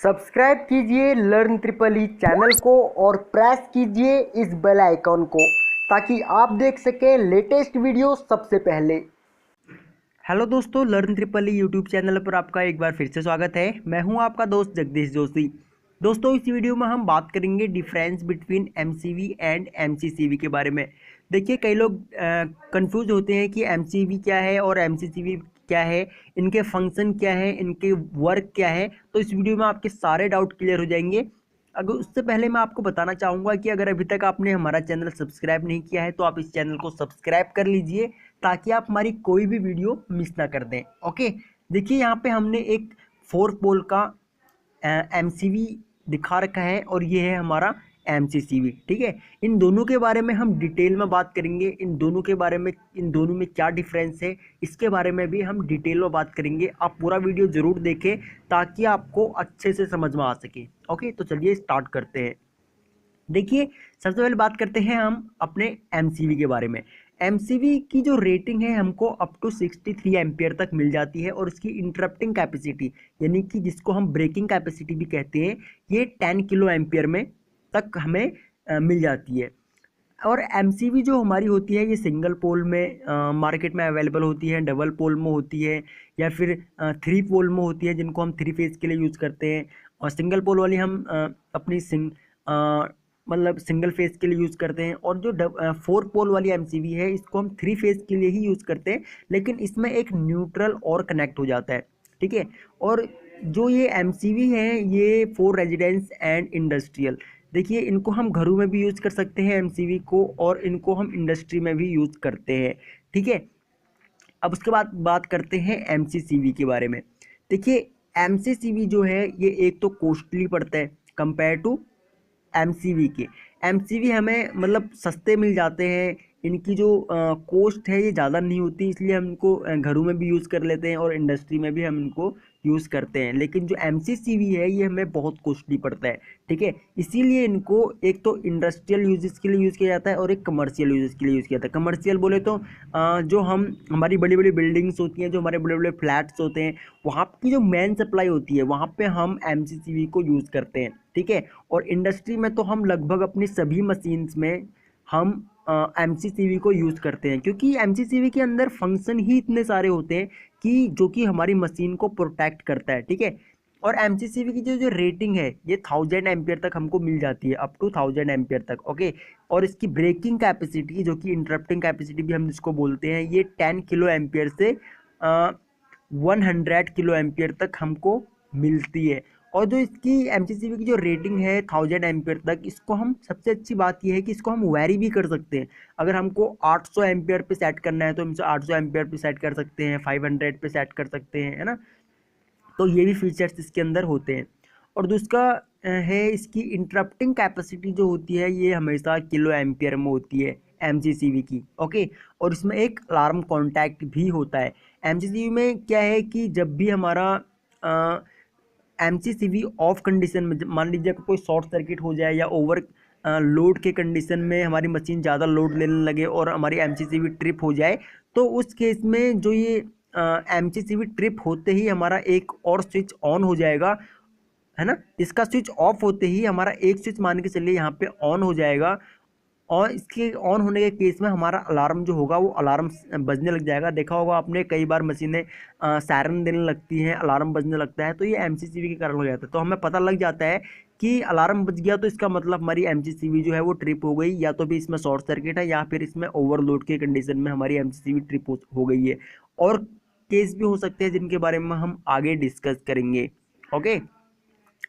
Subscribe कीजिए learn triple E channel को और प्रेस कीजिए इस बेल आइकॉन को ताकि आप देख सकें लेटेस्ट वीडियो सबसे पहले। हेलो दोस्तों, learn triple E YouTube channel पर आपका एक बार फिर से स्वागत है। मैं हूं आपका दोस्त जगदीश जोशी। दोस्तों, इस वीडियो में हम बात करेंगे डिफरेंस बिटवीन एमसीवी एंड एमसीसीवी के बारे में। देखिए, कई लोग कंफ्यूज होते हैं कि एमसीवी क्या है और एमसीसीवी क्या है, इनके फंक्शन क्या है, इनके वर्क क्या है। तो इस वीडियो में आपके सारे डाउट क्लियर हो जाएंगे। अगर उससे पहले मैं आपको बताना चाहूँगा कि अगर अभी तक आपने हमारा चैनल सब्सक्राइब नहीं किया है तो आप इस चैनल को सब्सक्राइब कर लीजिए ताकि आप हमारी कोई भी वीडियो मिस ना कर दें। ओके, देखिए यहाँ पे हमने एक 4 पोल का एमसीवी दिखा रखा है और ये है हमारा एमसीसीवी। ठीक है, इन दोनों के बारे में हम डिटेल में बात करेंगे। इन दोनों के बारे में, इन दोनों में क्या डिफरेंस है, इसके बारे में भी हम डिटेल में बात करेंगे। आप पूरा वीडियो ज़रूर देखें ताकि आपको अच्छे से समझ में आ सके। ओके, तो चलिए स्टार्ट करते हैं। देखिए, सबसे पहले बात करते हैं हम अपने एमसीवी के बारे में। एमसीवी की जो रेटिंग है हमको अप टू 63 एम्पियर तक मिल जाती है और इसकी इंटरप्टिंग कैपेसिटी यानी कि जिसको हम ब्रेकिंग कैपेसिटी भी कहते हैं, ये 10 किलो एम्पियर में तक हमें मिल जाती है। और एमसीवी जो हमारी होती है ये सिंगल पोल में मार्केट में अवेलेबल होती है, डबल पोल में होती है या फिर 3 पोल में होती है जिनको हम 3 फेज़ के लिए यूज़ करते हैं। और सिंगल पोल वाली हम अपनी मतलब सिंगल फेज़ के लिए यूज़ करते हैं। और जो 4 पोल वाली एमसीवी है इसको हम 3 फेज़ के लिए ही यूज़ करते हैं, लेकिन इसमें एक न्यूट्रल और कनेक्ट हो जाता है। ठीक है, और जो ये एमसीवी है ये फॉर रेजिडेंस एंड इंडस्ट्रियल। देखिए, इनको हम घरों में भी यूज़ कर सकते हैं एमसीवी को, और इनको हम इंडस्ट्री में भी यूज़ करते हैं। ठीक है, अब उसके बाद बात करते हैं एमसीसीवी के बारे में। देखिए, एमसीसीवी जो है ये एक तो कॉस्टली पड़ता है कंपेयर टू एमसीवी के। एमसीवी हमें मतलब सस्ते मिल जाते हैं, इनकी जो कॉस्ट है ये ज़्यादा नहीं होती, इसलिए हम इनको घरों में भी यूज़ कर लेते हैं और इंडस्ट्री में भी हम इनको यूज़ करते हैं। लेकिन जो एमसीसीवी है ये हमें बहुत कॉस्टली पड़ता है। ठीक है, इसीलिए इनको एक तो इंडस्ट्रियल यूजेस के लिए यूज़ किया जाता है और एक कमर्शियल यूजेस के लिए यूज़ किया जाता है। कमर्शियल बोले तो जो हम हमारी बड़ी बड़ी बिल्डिंग्स होती हैं, जो हमारे बड़े बड़े फ्लैट्स होते हैं, वहाँ की जो मेन सप्लाई होती है वहाँ पे हम एमसीसीवी को यूज़ करते हैं। ठीक है, और इंडस्ट्री में तो हम लगभग अपनी सभी मशीन्स में हम एमसीसीवी को यूज़ करते हैं, क्योंकि एमसीसीवी के अंदर फंक्शन ही इतने सारे होते हैं कि जो कि हमारी मशीन को प्रोटेक्ट करता है। ठीक है, और एमसीसीवी की जो रेटिंग है ये 1000 एम्पियर तक हमको मिल जाती है, अप टू 1000 एम्पियर तक। ओके, और इसकी ब्रेकिंग कैपेसिटी जो कि इंटरप्टिंग कैपेसिटी भी हम जिसको बोलते हैं, ये 10 किलो एम्पियर से 100 किलो एम्पियर तक हमको मिलती है। और जो इसकी एमसीसीवी की जो रेटिंग है 1000 एम्पियर तक, इसको हम सबसे अच्छी बात यह है कि इसको हम वेरी भी कर सकते हैं। अगर हमको 800 एम्पियर पे सेट करना है तो हम इसे 800 एम्पियर पे सेट कर सकते हैं, 500 पे सेट कर सकते हैं, है ना। तो ये भी फीचर्स इसके अंदर होते हैं। और दूसरा है इसकी इंटरप्टिंग कैपेसिटी जो होती है ये हमेशा किलो एम्पियर में होती है एमसीसीवी की। ओके, और इसमें एक अलार्म कॉन्टैक्ट भी होता है। एमसीसीवी में क्या है कि जब भी हमारा एमसीसीवी ऑफ कंडीशन में, मान लीजिए कोई शॉर्ट सर्किट हो जाए या ओवर लोड के कंडीशन में हमारी मशीन ज़्यादा लोड लेने लगे और हमारी एमसीसीवी ट्रिप हो जाए, तो उस केस में जो ये एमसीसीवी ट्रिप होते ही हमारा एक और स्विच ऑन हो जाएगा, है ना। इसका स्विच ऑफ होते ही हमारा एक स्विच मान के चलिए यहाँ पे ऑन हो जाएगा, और इसके ऑन होने के केस में हमारा अलार्म जो होगा वो अलार्म बजने लग जाएगा। देखा होगा आपने, कई बार मशीनें सायरन देने लगती हैं, अलार्म बजने लगता है, तो ये एमसीसीवी के कारण हो जाता है। तो हमें पता लग जाता है कि अलार्म बज गया तो इसका मतलब हमारी एमसीसीवी जो है वो ट्रिप हो गई, या तो भी इसमें शॉर्ट सर्किट है या फिर इसमें ओवरलोड के कंडीशन में हमारी एमसीसीवी ट्रिप हो गई है। और केस भी हो सकते हैं जिनके बारे में हम आगे डिस्कस करेंगे। ओके,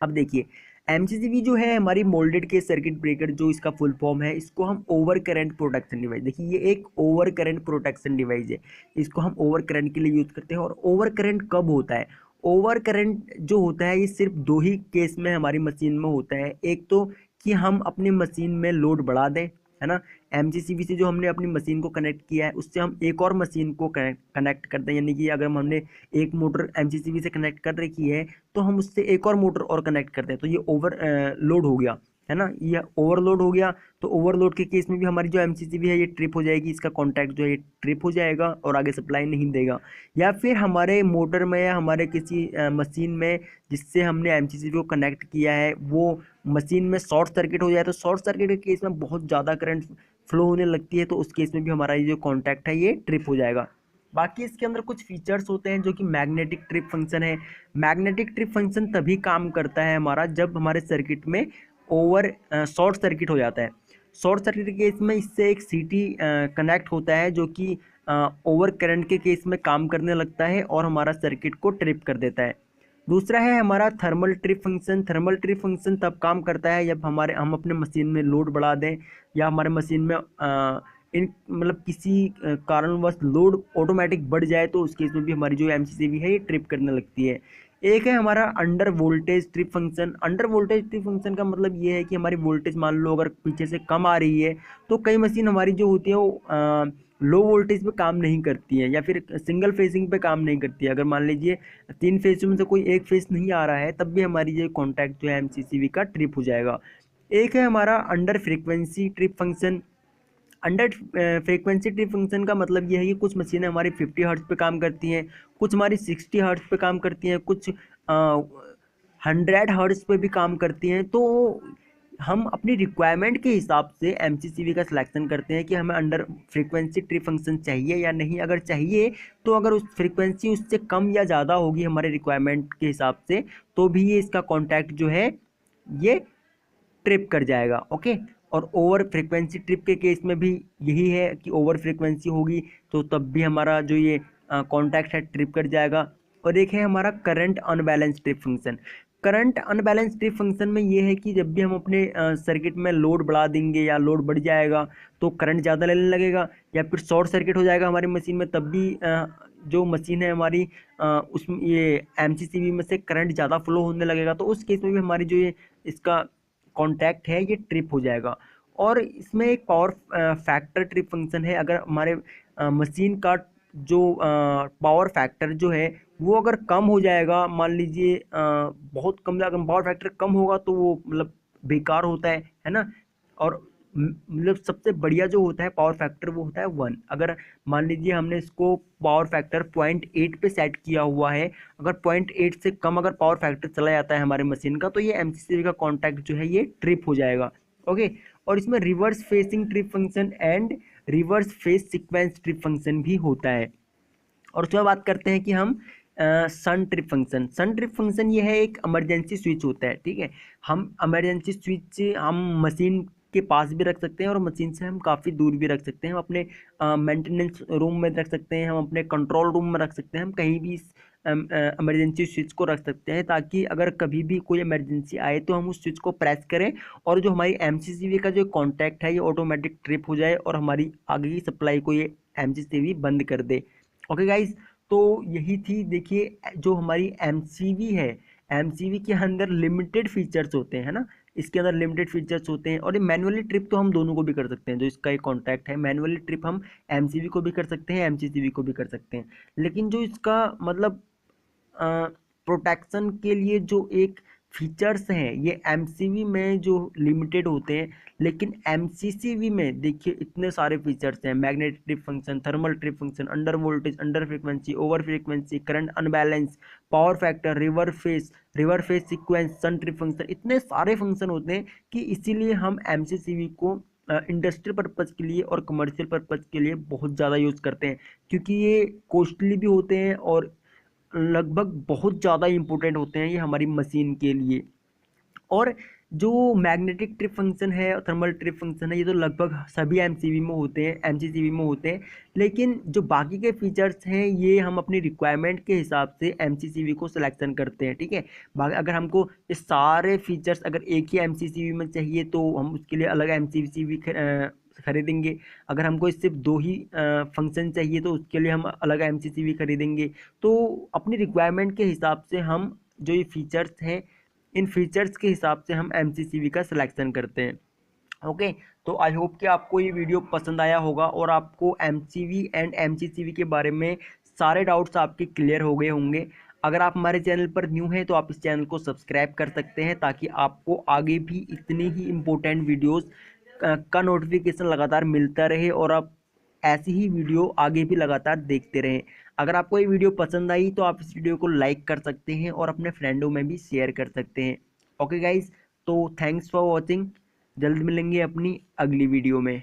अब देखिए, एमसीसीवी जो है हमारी मोल्डेड के सर्किट ब्रेकर, जो इसका फुल फॉर्म है, इसको हम ओवर करंट प्रोटेक्शन डिवाइस, देखिए ये एक ओवर करंट प्रोटेक्शन डिवाइस है। इसको हम ओवर करंट के लिए यूज़ करते हैं। और ओवर करंट कब होता है? ओवर करंट जो होता है ये सिर्फ दो ही केस में हमारी मशीन में होता है। एक तो कि हम अपनी मशीन में लोड बढ़ा दें, है ना। एमसीसीवी से जो हमने अपनी मशीन को कनेक्ट किया है उससे हम एक और मशीन को कनेक्ट करते हैं, यानी कि अगर हमने एक मोटर एमसीसीवी से कनेक्ट कर रखी है तो हम उससे एक और मोटर और कनेक्ट करते हैं, तो ये ओवर लोड हो गया। है ना, ये ओवरलोड हो गया। तो ओवरलोड के केस में भी हमारी जो एमसीसीबी है ये ट्रिप हो जाएगी, इसका कॉन्टैक्ट जो है ये ट्रिप हो जाएगा और आगे सप्लाई नहीं देगा। या फिर हमारे मोटर में या हमारे किसी मशीन में जिससे हमने एमसीसीबी को कनेक्ट किया है वो मशीन में शॉर्ट सर्किट हो जाए, तो शॉर्ट सर्किट के केस में बहुत ज़्यादा करंट फ्लो होने लगती है, तो उस केस में भी हमारा ये जो कॉन्टैक्ट है ये ट्रिप हो जाएगा। बाकी इसके अंदर कुछ फीचर्स होते हैं जो कि मैग्नेटिक ट्रिप फंक्शन है। मैग्नेटिक ट्रिप फंक्शन तभी काम करता है हमारा जब हमारे सर्किट में ओवर शॉर्ट सर्किट हो जाता है। शॉर्ट सर्किट के केस में इससे एक सीटी कनेक्ट होता है जो कि ओवर करंट के केस में काम करने लगता है और हमारा सर्किट को ट्रिप कर देता है। दूसरा है हमारा thermal trip function. Thermal trip function तब काम करता है जब हम अपने मशीन में लोड बढ़ा दें या हमारे मशीन में इन मतलब किसी कारणवश लोड ऑटोमेटिक बढ़ जाए, तो उस केस में भी हमारी जो एमसीसीबी है ये ट्रिप करने लगती है। एक है हमारा under voltage trip function. Under voltage trip function का मतलब ये है कि हमारी वोल्टेज मान लो अगर पीछे से कम आ रही है, तो कई मशीन हमारी जो होती है वो लो वोल्टेज पे काम नहीं करती है या फिर सिंगल फेसिंग पे काम नहीं करती है। अगर मान लीजिए 3 फेज में से कोई एक फेज नहीं आ रहा है, तब भी हमारी ये कॉन्टैक्ट जो है एमसीसीबी का ट्रिप हो जाएगा। एक है हमारा under frequency trip function. Under frequency trip function का मतलब ये है कि कुछ मशीनें हमारी 50 हर्ट्ज पे काम करती हैं, कुछ हमारी 60 हर्ट्ज पे काम करती हैं, कुछ 100 हर्ट्ज पे भी काम करती हैं। तो हम अपनी रिक्वायरमेंट के हिसाब से एमसीसीबी का सिलेक्शन करते हैं कि हमें अंडर फ्रीक्वेंसी ट्रिप फंक्शन चाहिए या नहीं। अगर चाहिए तो अगर उस फ्रीक्वेंसी उससे कम या ज़्यादा होगी हमारे रिक्वायरमेंट के हिसाब से, तो भी ये इसका कॉन्टैक्ट जो है ये ट्रिप कर जाएगा। ओके। और ओवर फ्रीक्वेंसी ट्रिप के केस में भी यही है कि ओवर फ्रीक्वेंसी होगी तो तब भी हमारा जो ये कॉन्टैक्ट है ट्रिप कर जाएगा। और एक है हमारा current unbalance trip function. Current unbalance trip function में ये है कि जब भी हम अपने सर्किट में लोड बढ़ा देंगे या लोड बढ़ जाएगा तो करंट ज़्यादा लेने लगेगा, या फिर शॉर्ट सर्किट हो जाएगा हमारी मशीन में, तब भी जो मशीन है हमारी उसमें ये एमसीसीबी में से करंट ज़्यादा फ्लो होने लगेगा, तो उस केस में भी हमारी जो ये इसका कॉन्टैक्ट है ये ट्रिप हो जाएगा। और इसमें एक पावर फैक्टर ट्रिप फंक्शन है। अगर हमारे मशीन का जो पावर फैक्टर जो है वो अगर कम हो जाएगा, मान लीजिए बहुत कम, अगर पावर फैक्टर कम होगा तो वो मतलब बेकार होता है ना। और मतलब सबसे बढ़िया जो होता है पावर फैक्टर वो होता है 1। अगर मान लीजिए हमने इसको पावर फैक्टर 0.8 पे सेट किया हुआ है, अगर 0.8 से कम अगर पावर फैक्टर चला जाता है हमारे मशीन का, तो ये एमसीसीबी का कॉन्टैक्ट जो है ये ट्रिप हो जाएगा। ओके। और इसमें reverse facing trip function and reverse face sequence trip function भी होता है। और उसमें बात करते हैं कि हम सन ट्रिप फंक्शन। सन ट्रिप फंक्शन ये है एक इमरजेंसी स्विच होता है, ठीक है। हम इमरजेंसी स्विच हम मशीन के पास भी रख सकते हैं और मशीन से हम काफ़ी दूर भी रख सकते हैं। हम अपने मेंटेनेंस रूम में रख सकते हैं, हम अपने कंट्रोल रूम में रख सकते हैं, हम कहीं भी इमरजेंसी स्विच को रख सकते हैं, ताकि अगर कभी भी कोई इमरजेंसी आए तो हम उस स्विच को प्रेस करें और जो हमारी एमसीसीबी का जो कॉन्टैक्ट है ये ऑटोमेटिक ट्रिप हो जाए और हमारी आगे की सप्लाई को ये एमसीसीबी बंद कर दे। ओके गाइज, तो यही थी। देखिए जो हमारी एमसीबी है, एमसीबी के अंदर लिमिटेड फीचर्स होते हैं ना, इसके अंदर लिमिटेड फीचर्स होते हैं। और ये मैनुअली ट्रिप तो हम दोनों को भी कर सकते हैं, जो इसका एक कॉन्टैक्ट है मैनुअली ट्रिप हम एमसीबी को भी कर सकते हैं, एमसीसीबी को भी कर सकते हैं। लेकिन जो इसका मतलब प्रोटेक्शन के लिए जो एक फीचर्स हैं ये एमसीबी में जो लिमिटेड होते हैं, लेकिन एमसीसीबी में देखिए इतने सारे फीचर्स हैं। Magnetic trip function, thermal trip function, under voltage, under frequency, over frequency, current unbalance, power factor, reverse phase sequence, sun trip function, इतने सारे फंक्शन होते हैं कि इसीलिए हम एमसीसीबी को इंडस्ट्रियल पर्पज़ के लिए और कमर्शियल पर्पज़ के लिए बहुत ज़्यादा यूज़ करते हैं, क्योंकि ये कॉस्टली भी होते हैं और लगभग बहुत ज़्यादा इम्पोर्टेंट होते हैं ये हमारी मशीन के लिए। और जो मैग्नेटिक ट्रिप फंक्शन है, थर्मल ट्रिप फंक्शन है, ये तो लगभग सभी एमसीबी में होते हैं, एमसीसीबी में होते हैं। लेकिन जो बाकी के फीचर्स हैं ये हम अपनी रिक्वायरमेंट के हिसाब से एमसीसीबी को सिलेक्शन करते हैं, ठीक है। अगर हमको ये सारे फीचर्स अगर एक ही एमसीसीबी में चाहिए तो हम उसके लिए अलग एमसीसीबी खरीदेंगे। अगर हमको सिर्फ 2 ही फंक्शन चाहिए तो उसके लिए हम अलग एमसीसीबी खरीदेंगे। तो अपनी रिक्वायरमेंट के हिसाब से हम जो ये फीचर्स हैं, इन फीचर्स के हिसाब से हम एमसीसीबी का सिलेक्शन करते हैं। ओके। तो आई होप कि आपको ये वीडियो पसंद आया होगा और आपको एमसीबी एंड एमसीसीबी के बारे में सारे डाउट्स आपके क्लियर हो गए होंगे। अगर आप हमारे चैनल पर न्यू हैं तो आप इस चैनल को सब्सक्राइब कर सकते हैं, ताकि आपको आगे भी इतनी ही इम्पोर्टेंट वीडियोस का नोटिफिकेशन लगातार मिलता रहे और आप ऐसी ही वीडियो आगे भी लगातार देखते रहें। अगर आपको ये वीडियो पसंद आई तो आप इस वीडियो को लाइक कर सकते हैं और अपने फ्रेंडों में भी शेयर कर सकते हैं। ओके गाइज, तो थैंक्स फॉर वॉचिंग। जल्द मिलेंगे अपनी अगली वीडियो में।